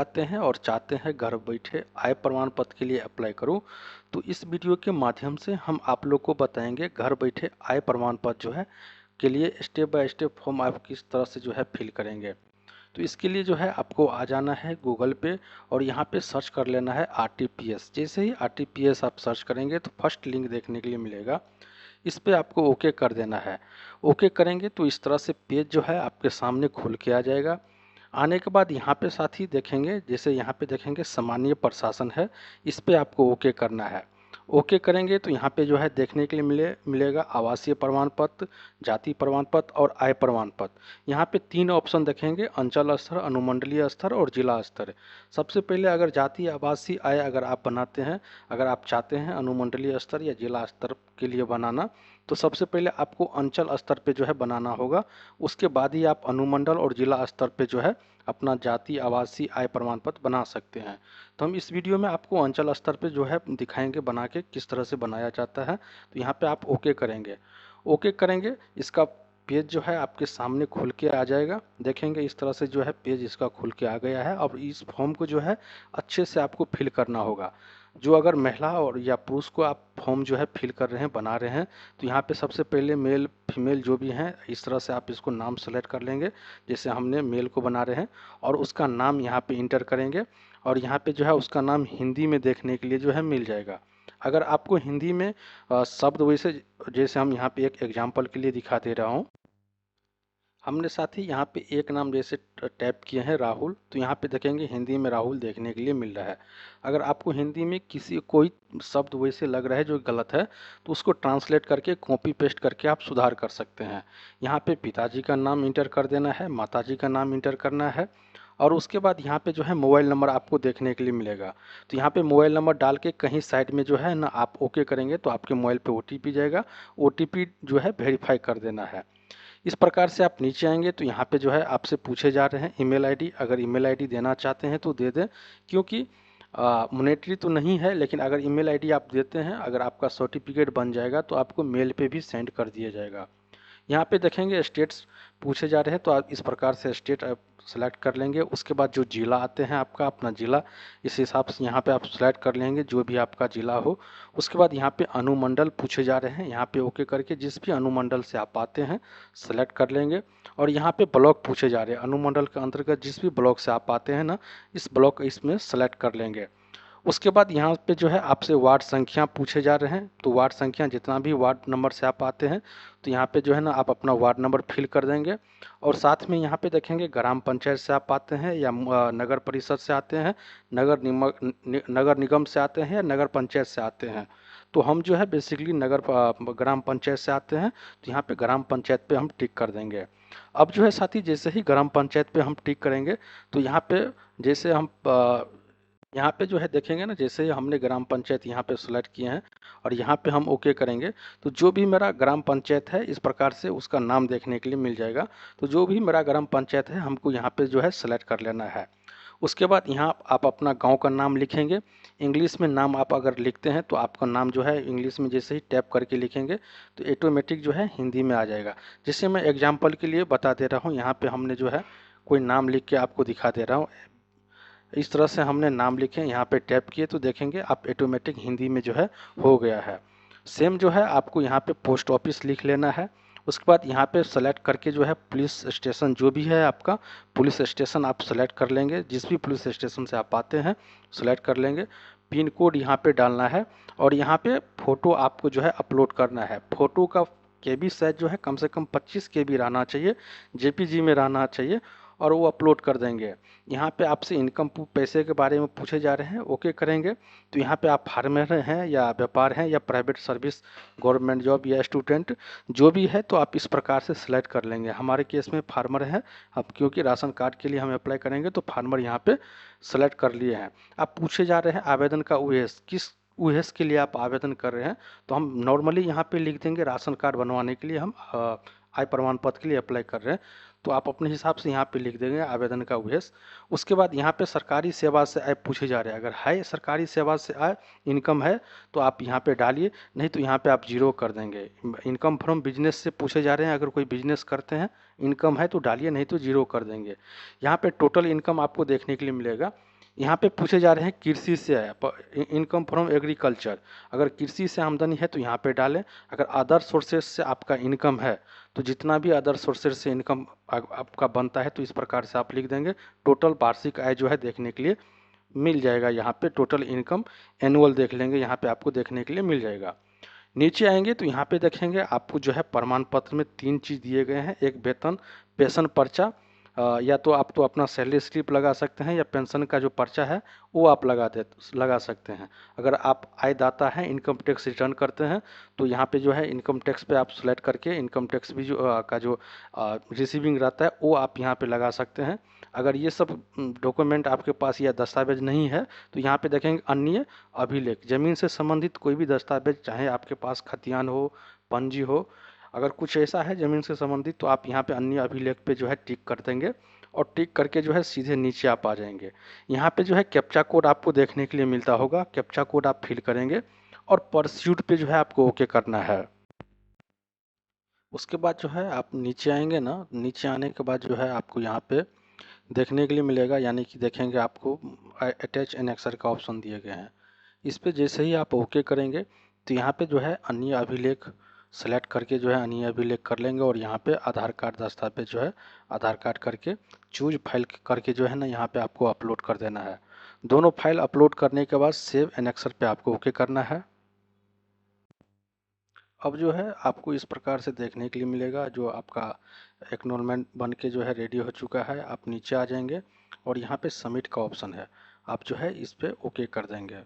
आते हैं और चाहते हैं घर बैठे आय प्रमाण पत्र के लिए अप्लाई करूं, तो इस वीडियो के माध्यम से हम आप लोग को बताएंगे घर बैठे आय प्रमाण पत्र जो है के लिए स्टेप बाय स्टेप फॉर्म आप किस तरह से जो है फिल करेंगे। तो इसके लिए जो है आपको आ जाना है गूगल पे और यहाँ पे सर्च कर लेना है RTPS। जैसे ही RTPS आप सर्च करेंगे तो फर्स्ट लिंक देखने के लिए मिलेगा, इस पे आपको ओके कर देना है। ओके करेंगे तो इस तरह से पेज जो है आपके सामने खुल के आ जाएगा। आने के बाद यहाँ पे साथ ही देखेंगे, जैसे यहाँ पे देखेंगे सामान्य प्रशासन है, इस पे आपको ओके करना है। ओके करेंगे तो यहाँ पे जो है देखने के लिए मिलेगा आवासीय प्रमाण पत्र, जाति प्रमाण पत्र और आय प्रमाण पत्र। यहाँ पे 3 ऑप्शन देखेंगे, अंचल स्तर, अनुमंडलीय स्तर और जिला स्तर। सबसे पहले अगर जाति आवासीय आय अगर आप बनाते हैं, अगर आप चाहते हैं अनुमंडलीय स्तर या जिला स्तर के लिए बनाना, तो सबसे पहले आपको अंचल स्तर पे जो है बनाना होगा। उसके बाद ही आप अनुमंडल और जिला स्तर पे जो है अपना जाति आवासीय आय प्रमाण पत्र बना सकते हैं। तो हम इस वीडियो में आपको अंचल स्तर पे जो है दिखाएंगे बना के किस तरह से बनाया जाता है। तो यहाँ पे आप ओके करेंगे। ओके करेंगे, इसका पेज जो है आपके सामने खुल के आ जाएगा। देखेंगे इस तरह से जो है पेज इसका खुल के आ गया है। अब इस फॉर्म को जो है अच्छे से आपको फिल करना होगा। जो अगर महिला और या पुरुष को आप फॉर्म जो है फिल कर रहे हैं, बना रहे हैं, तो यहाँ पे सबसे पहले मेल फीमेल जो भी हैं इस तरह से आप इसको नाम सेलेक्ट कर लेंगे। जैसे हमने मेल को बना रहे हैं और उसका नाम यहाँ पे इंटर करेंगे और यहाँ पे जो है उसका नाम हिंदी में देखने के लिए जो है मिल जाएगा। अगर आपको हिंदी में शब्द वैसे, जैसे हम यहाँ पे एक एग्जाम्पल के लिए दिखा दे रहा हूँ। हमने साथ ही यहाँ पे एक नाम जैसे टैप किए हैं राहुल, तो यहाँ पे देखेंगे हिंदी में राहुल देखने के लिए मिल रहा है। अगर आपको हिंदी में किसी कोई शब्द वैसे लग रहा है जो गलत है, तो उसको ट्रांसलेट करके कॉपी पेस्ट करके आप सुधार कर सकते हैं। यहाँ पे पिताजी का नाम इंटर कर देना है, माताजी का नाम इंटर करना है और उसके बाद यहाँ पे जो है मोबाइल नंबर आपको देखने के लिए मिलेगा। तो यहाँ पे मोबाइल नंबर डाल के कहीं साइड में जो है ना आप ओके करेंगे तो आपके मोबाइल पे OTP जाएगा। OTP जो है वेरीफाई कर देना है। इस प्रकार से आप नीचे आएंगे तो यहाँ पे जो है आपसे पूछे जा रहे हैं ईमेल आईडी। अगर ईमेल आईडी देना चाहते हैं तो दे दें, क्योंकि मॉनेटरी तो नहीं है, लेकिन अगर ईमेल आईडी आप देते हैं, अगर आपका सर्टिफिकेट बन जाएगा तो आपको मेल पे भी सेंड कर दिया जाएगा। यहाँ पे देखेंगे स्टेट्स पूछे जा रहे हैं, तो आप इस प्रकार से स्टेट आप सेलेक्ट कर लेंगे। उसके बाद जो जिला आते हैं आपका अपना जिला, इस हिसाब से यहाँ पे आप सेलेक्ट कर लेंगे जो भी आपका जिला हो। उसके बाद यहाँ पे अनुमंडल पूछे जा रहे हैं, यहाँ पे ओके करके जिस भी अनुमंडल से आप आते हैं सेलेक्ट कर लेंगे। और यहाँ पे ब्लॉक पूछे जा रहे हैं, अनुमंडल के अंतर्गत जिस भी ब्लॉक से आप आते हैं ना, इस ब्लॉक इसमें सेलेक्ट कर लेंगे। उसके बाद यहाँ पे जो है आपसे वार्ड संख्या पूछे जा रहे हैं, तो वार्ड संख्या जितना भी वार्ड नंबर से आप आते हैं, तो यहाँ पे जो है ना आप अपना वार्ड नंबर फिल कर देंगे। और साथ में यहाँ पे देखेंगे ग्राम पंचायत से आप आते हैं या नगर परिषद से आते हैं, नगर निगम से आते हैं या नगर पंचायत से आते हैं। तो हम जो है बेसिकली ग्राम पंचायत से आते हैं, तो यहाँ पे ग्राम पंचायत पे हम टिक कर देंगे। अब जो है साथी जैसे ही ग्राम पंचायत पे हम टिक करेंगे तो यहाँ पे जैसे हम यहाँ पे जो है देखेंगे ना, जैसे ही हमने ग्राम पंचायत यहाँ पे सेलेक्ट किए हैं और यहाँ पे हम ओके करेंगे, तो जो भी मेरा ग्राम पंचायत है इस प्रकार से उसका नाम देखने के लिए मिल जाएगा। तो जो भी मेरा ग्राम पंचायत है हमको यहाँ पे जो है सेलेक्ट कर लेना है। उसके बाद यहाँ आप अपना गांव का नाम लिखेंगे। इंग्लिश में नाम आप अगर लिखते हैं तो आपका नाम जो है इंग्लिश में जैसे ही टैप करके लिखेंगे तो ऑटोमेटिक जो है हिंदी में आ जाएगा। जैसे मैं एग्जाम्पल के लिए बता दे रहा हूँ, यहाँ पे हमने जो है कोई नाम लिख के आपको दिखा दे रहा हूँ। इस तरह से हमने नाम लिखे, यहाँ पे टैप किए तो देखेंगे आप ऑटोमेटिक हिंदी में जो है हो गया है। सेम जो है आपको यहाँ पे पोस्ट ऑफिस लिख लेना है। उसके बाद यहाँ पे सेलेक्ट करके जो है पुलिस स्टेशन जो भी है आपका, पुलिस स्टेशन आप सेलेक्ट कर लेंगे। जिस भी पुलिस स्टेशन से आप आते हैं सेलेक्ट कर लेंगे। पिन कोड यहाँ पे डालना है और यहाँ पे फ़ोटो आपको जो है अपलोड करना है। फ़ोटो का KB साइज जो है कम से कम 25 KB रहना चाहिए, JPG में रहना चाहिए और वो अपलोड कर देंगे। यहाँ पे आपसे इनकम पैसे के बारे में पूछे जा रहे हैं, ओके करेंगे। तो यहाँ पे आप फार्मर हैं या व्यापार हैं या प्राइवेट सर्विस, गवर्नमेंट जॉब या स्टूडेंट, जो भी है तो आप इस प्रकार से सिलेक्ट कर लेंगे। हमारे केस में फार्मर है, अब क्योंकि राशन कार्ड के लिए हम अप्लाई करेंगे तो फार्मर यहाँ पे सेलेक्ट कर लिए हैं। आप पूछे जा रहे हैं आवेदन का उद्देश्य, किस उद्देश्य के लिए आप आवेदन कर रहे हैं, तो हम नॉर्मली यहाँ पे लिख देंगे राशन कार्ड बनवाने के लिए हम आय प्रमाण पत्र के लिए अप्लाई कर रहे हैं। तो आप अपने हिसाब से यहाँ पे लिख देंगे आवेदन का उद्देश्य। उसके बाद यहाँ पे सरकारी सेवा से आय पूछे जा रहे हैं, अगर है सरकारी सेवा से आय इनकम है तो आप यहाँ पे डालिए, नहीं तो यहाँ पे आप जीरो कर देंगे। इनकम फ्रॉम बिजनेस से पूछे जा रहे हैं, अगर कोई बिजनेस करते हैं इनकम है तो डालिए, नहीं तो जीरो कर देंगे। यहाँ पे टोटल इनकम आपको देखने के लिए मिलेगा। यहाँ पे पूछे जा रहे हैं कृषि से है, इनकम फ्रॉम एग्रीकल्चर। अगर कृषि से आमदनी है तो यहाँ पे डालें। अगर अदर सोर्सेज से आपका इनकम है तो जितना भी अदर सोर्सेज से इनकम आपका बनता है तो इस प्रकार से आप लिख देंगे। टोटल वार्षिक आय जो है देखने के लिए मिल जाएगा। यहाँ पे टोटल इनकम एनुअल देख लेंगे, यहाँ पे आपको देखने के लिए मिल जाएगा। नीचे आएंगे तो यहाँ पे देखेंगे आपको जो है प्रमाण पत्र में 3 चीज़ दिए गए हैं। एक वेतन पेंशन पर्चा, या तो आप तो अपना सैलरी स्लिप लगा सकते हैं या पेंशन का जो पर्चा है वो आप लगा सकते हैं। अगर आप आयदाता हैं, इनकम टैक्स रिटर्न करते हैं तो यहाँ पे जो है इनकम टैक्स पे आप सेलेक्ट करके इनकम टैक्स भी जो का जो रिसीविंग रहता है वो आप यहाँ पे लगा सकते हैं। अगर ये सब डॉक्यूमेंट आपके पास या दस्तावेज नहीं है तो यहाँ पे देखेंगे अन्य अभिलेख। जमीन से संबंधित कोई भी दस्तावेज, चाहे आपके पास खतियान हो, पंजी हो, अगर कुछ ऐसा है ज़मीन से संबंधित तो आप यहाँ पे अन्य अभिलेख पे जो है टिक कर देंगे और टिक करके जो है सीधे नीचे आप आ जाएंगे। यहाँ पे जो है कैप्चा कोड आपको देखने के लिए मिलता होगा। कैप्चा कोड आप फिल करेंगे और परस्यूट पे जो है आपको ओके करना है। उसके बाद जो है आप नीचे आएंगे ना, नीचे आने के बाद जो है आपको यहाँ पे देखने के लिए मिलेगा, यानी कि देखेंगे आपको अटैच एनेक्सर का ऑप्शन दिए गए हैं। इस पे जैसे ही आप ओके करेंगे तो यहाँ पे जो है अन्य अभिलेख सेलेक्ट करके जो है अन्य अभिलेख कर लेंगे और यहाँ पे आधार कार्ड दस्तावेज जो है आधार कार्ड करके चूज फाइल करके जो है ना यहाँ पे आपको अपलोड कर देना है। दोनों फाइल अपलोड करने के बाद सेव एनेक्सर पे आपको ओके करना है। अब जो है आपको इस प्रकार से देखने के लिए मिलेगा, जो आपका एक्नॉलेजमेंट बन के जो है रेडी हो चुका है। आप नीचे आ जाएंगे और यहाँ पे सबमिट का ऑप्शन है, आप जो है इस पे ओके कर देंगे।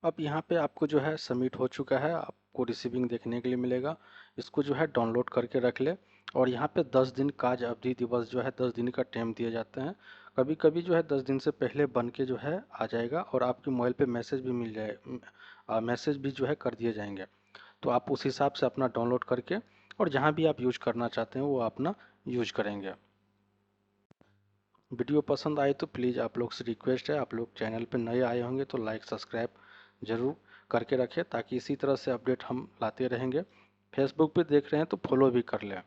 अब यहाँ पे आपको जो है सबमिट हो चुका है, आपको रिसीविंग देखने के लिए मिलेगा। इसको जो है डाउनलोड करके रख ले। और यहाँ पे 10 दिन कार्य अवधि दिवस जो है 10 दिन का टाइम दिए जाते हैं। कभी कभी जो है 10 दिन से पहले बन के जो है आ जाएगा और आपके मोबाइल पे मैसेज भी मिल जाए, मैसेज भी जो है कर दिए जाएंगे। तो आप उस हिसाब से अपना डाउनलोड करके और जहाँ भी आप यूज करना चाहते हैं वो अपना यूज करेंगे। वीडियो पसंद आए तो प्लीज़ आप लोग से रिक्वेस्ट है, आप लोग चैनल पर नए आए होंगे तो लाइक सब्सक्राइब ज़रूर करके रखें ताकि इसी तरह से अपडेट हम लाते रहेंगे। फेसबुक पे देख रहे हैं तो फॉलो भी कर लें।